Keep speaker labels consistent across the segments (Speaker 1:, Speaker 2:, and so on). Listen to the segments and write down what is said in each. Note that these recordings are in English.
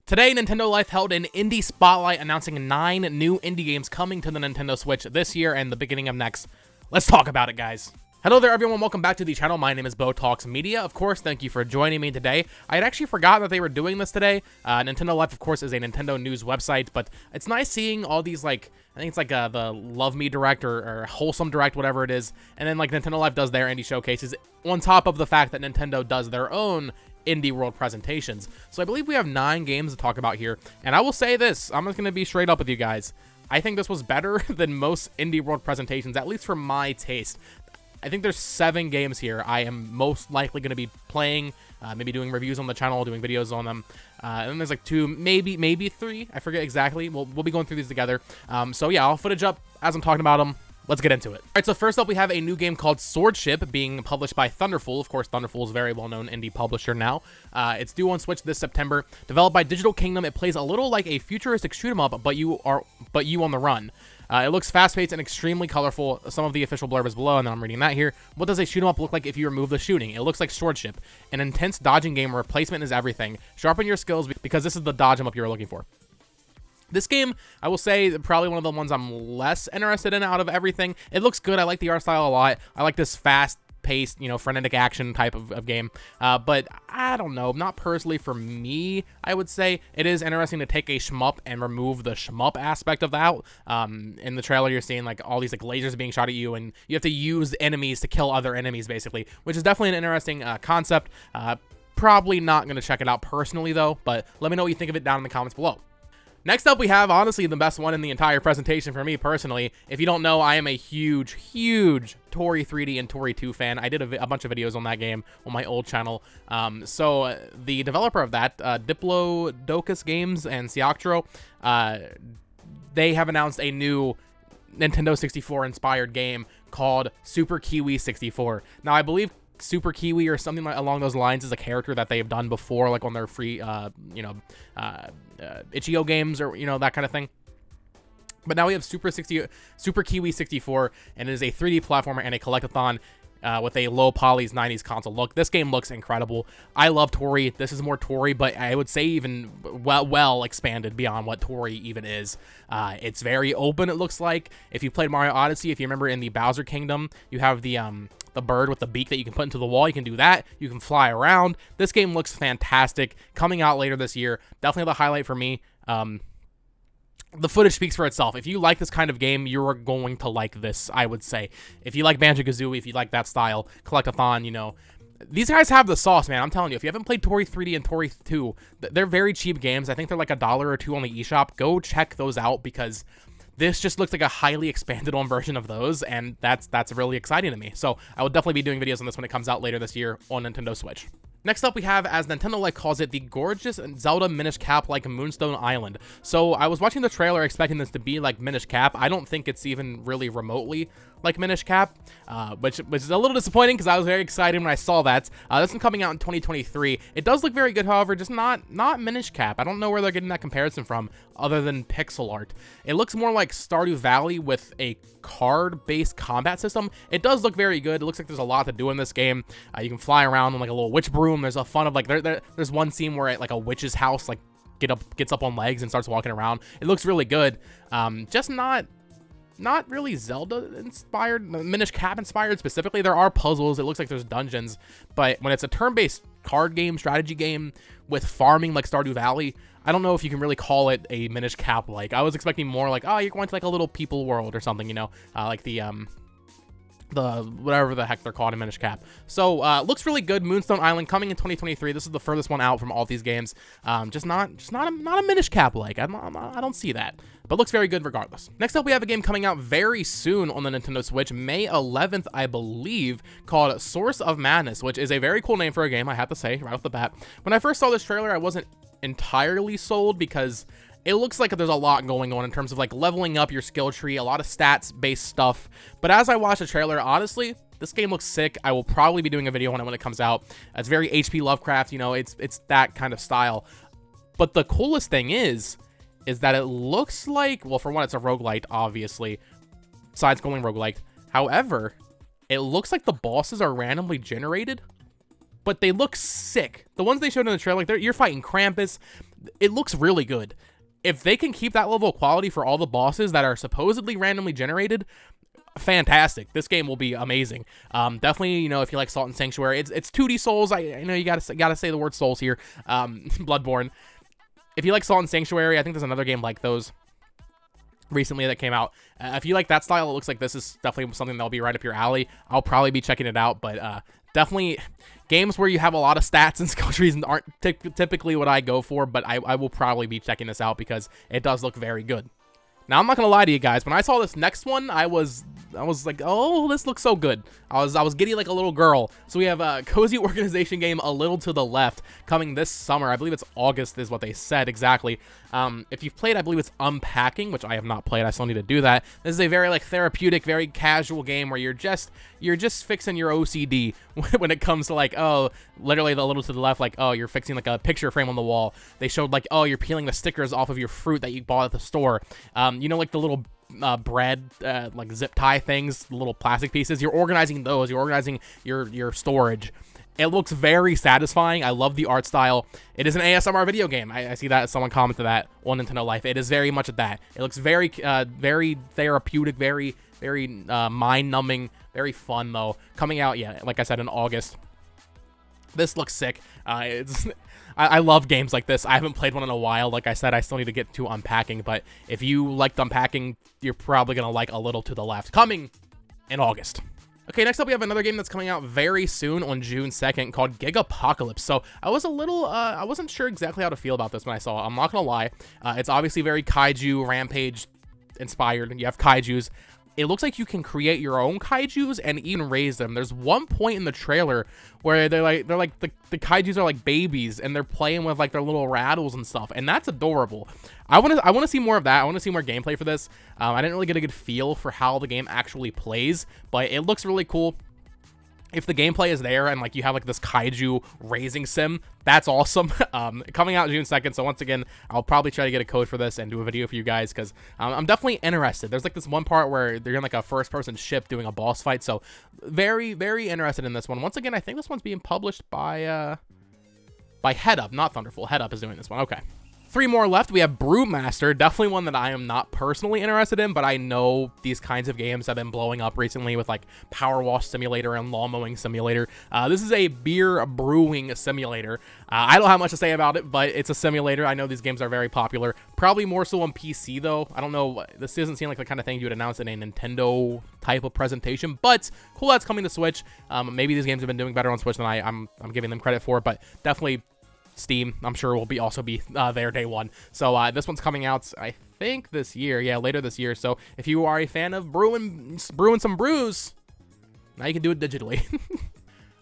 Speaker 1: Today, Nintendo Life held an indie spotlight announcing 9 new indie games coming to the Nintendo Switch this year and the beginning of next. Let's talk about it, guys. Hello there, everyone. Welcome back to the channel. My name is Bo Talks Media. Of course, thank you for joining me today. I had actually forgotten that they were doing this today. Nintendo Life, of course, is a Nintendo news website, but it's nice seeing all these, like, I think it's like the Love Me Direct or Wholesome Direct, whatever it is. And then, like, Nintendo Life does their indie showcases on top of the fact that Nintendo does their own indie world presentations. So I believe we have 9 games to talk about here. And I will say this, I'm just going to be straight up with you guys. I think this was better than most indie world presentations, at least for my taste. I think there's 7 games here I am most likely going to be playing, maybe doing reviews on the channel, doing videos on them. And then there's like 2, maybe 3. I forget exactly. We'll be going through these together. So yeah, I'll footage up as I'm talking about them. Let's get into it. All right, so first up, we have a new game called Swordship being published by Thunderful. Of course, Thunderful is a very well-known indie publisher now. It's due on Switch this September. Developed by Digital Kingdom, it plays a little like a futuristic shoot-'em-up, but you on the run. It looks fast-paced and extremely colorful. Some of the official blurb is below, and then I'm reading that here. What does a shoot-'em-up look like if you remove the shooting? It looks like Swordship, an intense dodging game where placement is everything. Sharpen your skills because this is the dodge-'em-up you're looking for. This game, I will say, probably one of the ones I'm less interested in out of everything. It looks good. I like the art style a lot. I like this fast-paced, frenetic action type of game. But I don't know. Not personally for me, I would say. It is interesting to take a shmup and remove the shmup aspect of that. In the trailer, you're seeing like all these like lasers being shot at you, and you have to use enemies to kill other enemies, basically, which is definitely an interesting concept. Probably not going to check it out personally, though, but let me know what you think of it down in the comments below. Next up, we have, honestly, the best one in the entire presentation for me, personally. If you don't know, I am a huge, huge Tori 3D and Tori 2 fan. I did a bunch of videos on that game on my old channel. So the developer of that, Diplodocus Games and Siactro, they have announced a new Nintendo 64-inspired game called Super Kiwi 64. Now, I believe Super Kiwi or something like along those lines is a character that they've done before, like on their free, Itch.io games or, that kind of thing. But now we have Super Kiwi 64, and it is a 3D platformer and a collectathon with a low poly's 90s console look. This game looks incredible. I love Tori. This is more Tori, but I would say even well expanded beyond what Tori even is. It's very open, it looks like. If you played Mario Odyssey, if you remember in the Bowser Kingdom, you have the bird with the beak that you can put into the wall. You can do that. You can fly around. This game looks fantastic. Coming out later this year. Definitely the highlight for me. The footage speaks for itself. If you like this kind of game, you're going to like this, I would say. If you like Banjo-Kazooie, if you like that style, collectathon, these guys have the sauce, man. I'm telling you, if you haven't played Tori 3D and Tori 2, they're very cheap games. I think they're like $1 or $2 on the eShop. Go check those out because this just looks like a highly expanded on version of those, and that's really exciting to me. So I will definitely be doing videos on this when it comes out later this year on Nintendo Switch. Next up, we have, as Nintendo Life calls it, the gorgeous Zelda Minish Cap like Moonstone Island. So I was watching the trailer expecting this to be like Minish Cap. I don't think it's even really remotely like Minish Cap, which is a little disappointing because I was very excited when I saw that. This is coming out in 2023. It does look very good, however, just not Minish Cap. I don't know where they're getting that comparison from other than pixel art. It looks more like Stardew Valley with a card-based combat system. It does look very good. It looks like there's a lot to do in this game. You can fly around on like a little witch broom. There's a fun of like there's one scene where like a witch's house like gets up on legs and starts walking around. It looks really good. Just not really Zelda inspired, Minish Cap inspired specifically. There are puzzles. It looks like there's dungeons, but when it's a turn-based card game, strategy game with farming like Stardew Valley, I don't know if you can really call it a Minish Cap like. I was expecting more like, oh, you're going to like a little people world or something, like the whatever the heck they're called in Minish Cap. So looks really good. Moonstone Island coming in 2023. This is the furthest one out from all these games. Just not a Minish Cap like. I don't see that, but looks very good regardless. Next up, we have a game coming out very soon on the Nintendo Switch, May 11th, I believe, called Source of Madness, which is a very cool name for a game, I have to say, right off the bat. When I first saw this trailer, I wasn't entirely sold because it looks like there's a lot going on in terms of like leveling up your skill tree, a lot of stats-based stuff. But as I watch the trailer, honestly, this game looks sick. I will probably be doing a video on it when it comes out. It's very HP Lovecraft, it's that kind of style. But the coolest thing is that it looks like, well, for one, it's a roguelite, obviously, side-scrolling roguelite. However, it looks like the bosses are randomly generated, but they look sick. The ones they showed in the trailer, like you're fighting Krampus. it looks really good. If they can keep that level of quality for all the bosses that are supposedly randomly generated, fantastic. This game will be amazing. Definitely, you know, if you like Salt and Sanctuary, it's 2D Souls. I know you gotta say the word Souls here. Bloodborne. If you like Salt and Sanctuary, I think there's another game like those recently that came out. If you like that style, it looks like this is definitely something that'll be right up your alley. I'll probably be checking it out, but definitely games where you have a lot of stats and skill trees aren't typically what I go for, but I will probably be checking this out because it does look very good. Now, I'm not gonna lie to you guys. When I saw this next one, I was like, oh, this looks so good. I was giddy like a little girl. So we have a cozy organization game, A Little to the Left, coming this summer. I believe it's August is what they said exactly. If you've played, I believe it's Unpacking, which I have not played. I still need to do that. This is a very like therapeutic, very casual game where you're just fixing your OCD when it comes to like, oh, literally the little to the left, like, oh, you're fixing like a picture frame on the wall. They showed like, oh, you're peeling the stickers off of your fruit that you bought at the store. You know, like the little bread like zip tie things, the little plastic pieces. You're organizing those. You're organizing your storage. It looks very satisfying. I love the art style. It is an ASMR video game. I see that someone commented that on Nintendo Life. It is very much of that. It looks very very therapeutic, very mind-numbing, very fun though. Coming out, yeah, like I said, in August. This looks sick. I love games like this. I haven't played one in a while. Like I said, I still need to get to Unpacking, but if you liked Unpacking, you're probably going to like A Little to the Left, coming in August. Okay, next up we have another game that's coming out very soon on June 2nd called Gigapocalypse. So I was a little, I wasn't sure exactly how to feel about this when I saw it. I'm not going to lie. It's obviously very Kaiju Rampage inspired. You have Kaijus. It looks like you can create your own kaijus and even raise them. There's one point in the trailer where they're like the kaijus are like babies and they're playing with like their little rattles and stuff, and that's adorable. I want to see more of that. I want to see more gameplay for this. I didn't really get a good feel for how the game actually plays, but it looks really cool. If the gameplay is there and like you have like this kaiju raising sim, that's awesome. Coming out June 2nd, so once again, I'll probably try to get a code for this and do a video for you guys because I'm definitely interested. There's like this one part where they're in like a first-person ship doing a boss fight, so very, very interested in this one. Once again, I think this one's being published by Head Up, not Thunderful. Head Up is doing this one. Okay. 3 more left. We have Brewmaster, definitely one that I am not personally interested in, but I know these kinds of games have been blowing up recently with like Power Wash Simulator and Lawn Mowing Simulator. This is a beer brewing simulator. I don't have much to say about it, but it's a simulator. I know these games are very popular, probably more so on PC though. I don't know, this doesn't seem like the kind of thing you would announce in a Nintendo type of presentation, but cool that's coming to Switch. Maybe these games have been doing better on Switch than I'm giving them credit for, but definitely Steam, I'm sure will also be there day one. So this one's coming out, I think, this year. Yeah, later this year. So if you are a fan of brewing some brews, now you can do it digitally.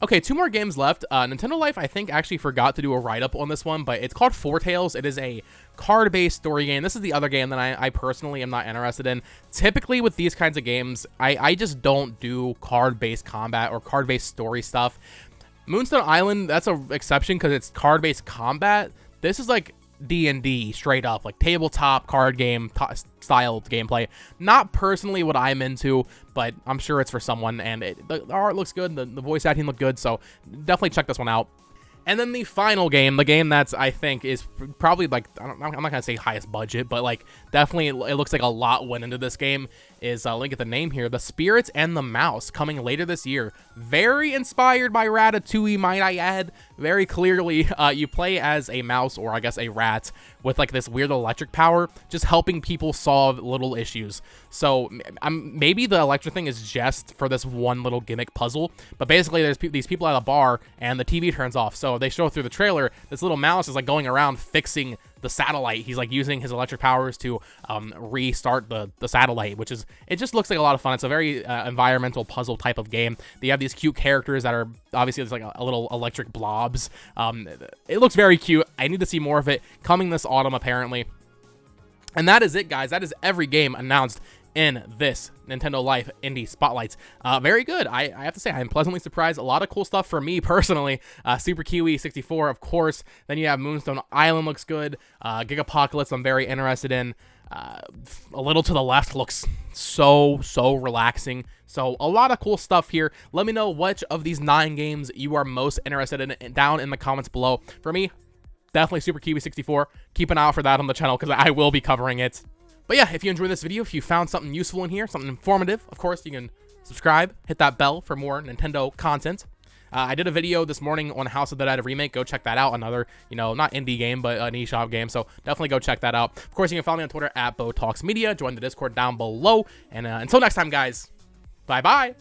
Speaker 1: Okay, 2 more games left. Nintendo Life, I think, actually forgot to do a write-up on this one, but it's called Four Tales. It is a card-based story game. This is the other game that I personally am not interested in. Typically, with these kinds of games, I just don't do card-based combat or card-based story stuff. Moonstone Island, that's an exception because it's card-based combat. This is like D&D, straight up, like tabletop card game style gameplay. Not personally what I'm into, but I'm sure it's for someone, and the art looks good, the voice acting looked good, so definitely check this one out. And then the final game, the game that's, I think, is probably like, I'm not going to say highest budget, but like definitely it looks like a lot went into this game, is, let me get the name here, The Spirits and the Mouse, coming later this year. Very inspired by Ratatouille, might I add. Very clearly, you play as a mouse, or I guess a rat, with like this weird electric power, just helping people solve little issues. So maybe the electric thing is just for this one little gimmick puzzle, but basically there's these people at a bar and the TV turns off. So they show through the trailer, this little mouse is like going around fixing the satellite. He's like using his electric powers to restart the satellite, which is, it just looks like a lot of fun. It's a very environmental puzzle type of game. They have these cute characters that are obviously it's like a little electric blobs. It looks very cute. I need to see more of it, coming this autumn apparently. And that is it, guys. That is every game announced in this Nintendo Life Indie Spotlights. Very good. I have to say, I'm pleasantly surprised. A lot of cool stuff for me personally. Super Kiwi 64, of course. Then you have Moonstone Island, looks good. Gigapocalypse, I'm very interested in. A Little to the Left looks so relaxing. So a lot of cool stuff here. Let me know which of these 9 games you are most interested in down in the comments below. For me, definitely Super Kiwi 64. Keep an eye out for that on the channel because I will be covering it. But yeah, if you enjoyed this video, if you found something useful in here, something informative, of course, you can subscribe, hit that bell for more Nintendo content. I did a video this morning on House of the Dead remake. Go check that out. Another, not indie game, but an eShop game. So definitely go check that out. Of course, you can follow me on Twitter at BoTalksMedia. Join the Discord down below. And until next time, guys, bye-bye.